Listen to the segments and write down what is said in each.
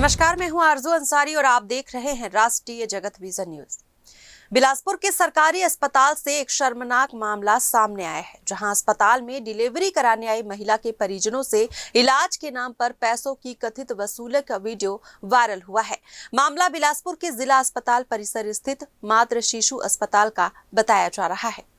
नमस्कार, मैं हूं आरजू अंसारी और आप देख रहे हैं राष्ट्रीय जगत विजन न्यूज। बिलासपुर के सरकारी अस्पताल से एक शर्मनाक मामला सामने आया है, जहां अस्पताल में डिलीवरी कराने आई महिला के परिजनों से इलाज के नाम पर पैसों की कथित वसूली का वीडियो वायरल हुआ है। मामला बिलासपुर के जिला अस्पताल परिसर स्थित मातृ शिशु अस्पताल का बताया जा रहा है।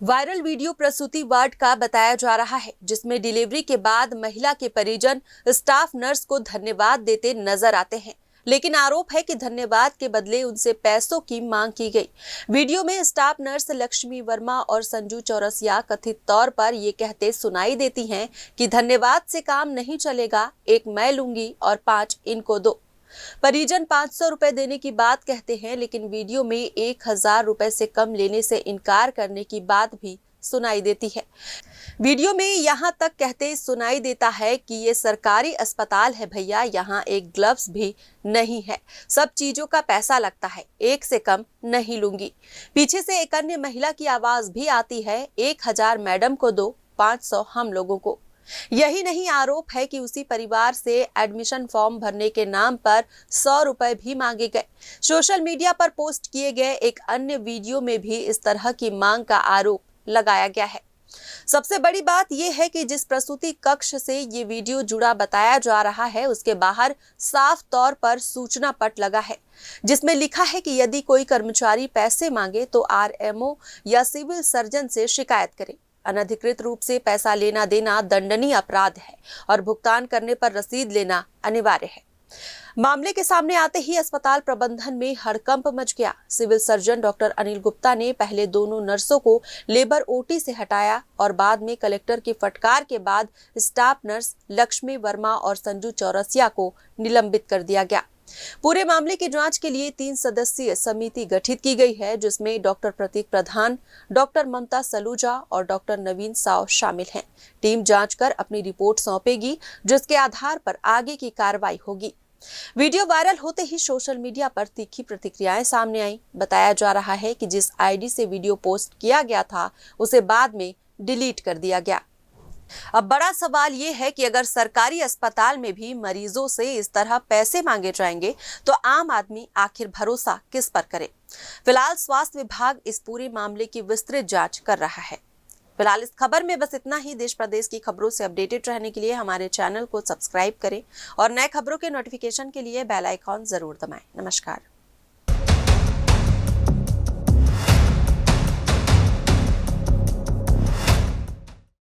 वायरल वीडियो प्रसूति वार्ड का बताया जा रहा है, जिसमें डिलीवरी के बाद महिला के परिजन स्टाफ नर्स को धन्यवाद देते नजर आते हैं, लेकिन आरोप है कि धन्यवाद के बदले उनसे पैसों की मांग की गई। वीडियो में स्टाफ नर्स लक्ष्मी वर्मा और संजू चौरसिया कथित तौर पर ये कहते सुनाई देती हैं कि धन्यवाद से काम नहीं चलेगा, एक मैं लूंगी और 5 इनको दो। परिजन 500 रुपए देने की बात कहते हैं, लेकिन वीडियो में 1000 रुपए से कम लेने से इनकार करने की बात भी सुनाई देती है। वीडियो में यहाँ तक कहते सुनाई देता है कि ये सरकारी अस्पताल है भैया, यहाँ एक ग्लव्स भी नहीं है, सब चीजों का पैसा लगता है, 1 से कम नहीं लूंगी। पीछे से एक अन्य महिला की आवाज भी आती है, 1000 मैडम को दो, 500 हम लोगों को। यही नहीं, आरोप है कि उसी परिवार से एडमिशन फॉर्म भरने के नाम पर 100 रुपए भी मांगे गए। सोशल मीडिया पर पोस्ट किए गए एक अन्य वीडियो में भी इस तरह की मांग का आरोप लगाया गया है। सबसे बड़ी बात यह है कि जिस प्रसूति कक्ष से ये वीडियो जुड़ा बताया जा रहा है, उसके बाहर साफ तौर पर सूचना पट लगा है, जिसमें लिखा है कि यदि कोई कर्मचारी पैसे मांगे तो आरएमओ या सिविल सर्जन से शिकायत करें। अनधिकृत रूप से पैसा लेना देना दंडनीय अपराध है और भुगतान करने पर रसीद लेना अनिवार्य है। मामले के सामने आते ही अस्पताल प्रबंधन में हड़कंप मच गया। Civil surgeon doctor Anil Gupta ने पहले दोनों नर्सों को लेबर ओटी से हटाया और बाद में कलेक्टर की फटकार के बाद स्टाफ नर्स लक्ष्मी वर्मा और संजू चौरसिया को निलंबित कर दिया गया। पूरे मामले की जांच के लिए 3 सदस्यीय समिति गठित की गई है, जिसमें डॉक्टर प्रतीक प्रधान, डॉक्टर ममता सलूजा और डॉक्टर नवीन साव शामिल हैं। टीम जांच कर अपनी रिपोर्ट सौंपेगी, जिसके आधार पर आगे की कार्रवाई होगी। वीडियो वायरल होते ही सोशल मीडिया पर तीखी प्रतिक्रियाएं सामने आई। बताया जा रहा है कि जिस आईडी से वीडियो पोस्ट किया गया था, उसे बाद में डिलीट कर दिया गया। अब बड़ा सवाल ये है कि अगर सरकारी अस्पताल में भी मरीजों से इस तरह पैसे मांगे जाएंगे तो आम आदमी आखिर भरोसा किस पर करे। फिलहाल स्वास्थ्य विभाग इस पूरे मामले की विस्तृत जांच कर रहा है। फिलहाल इस खबर में बस इतना ही। देश प्रदेश की खबरों से अपडेटेड रहने के लिए हमारे चैनल को सब्सक्राइब करें और नए खबरों के नोटिफिकेशन के लिए बेल आइकॉन जरूर दबाएं। नमस्कार।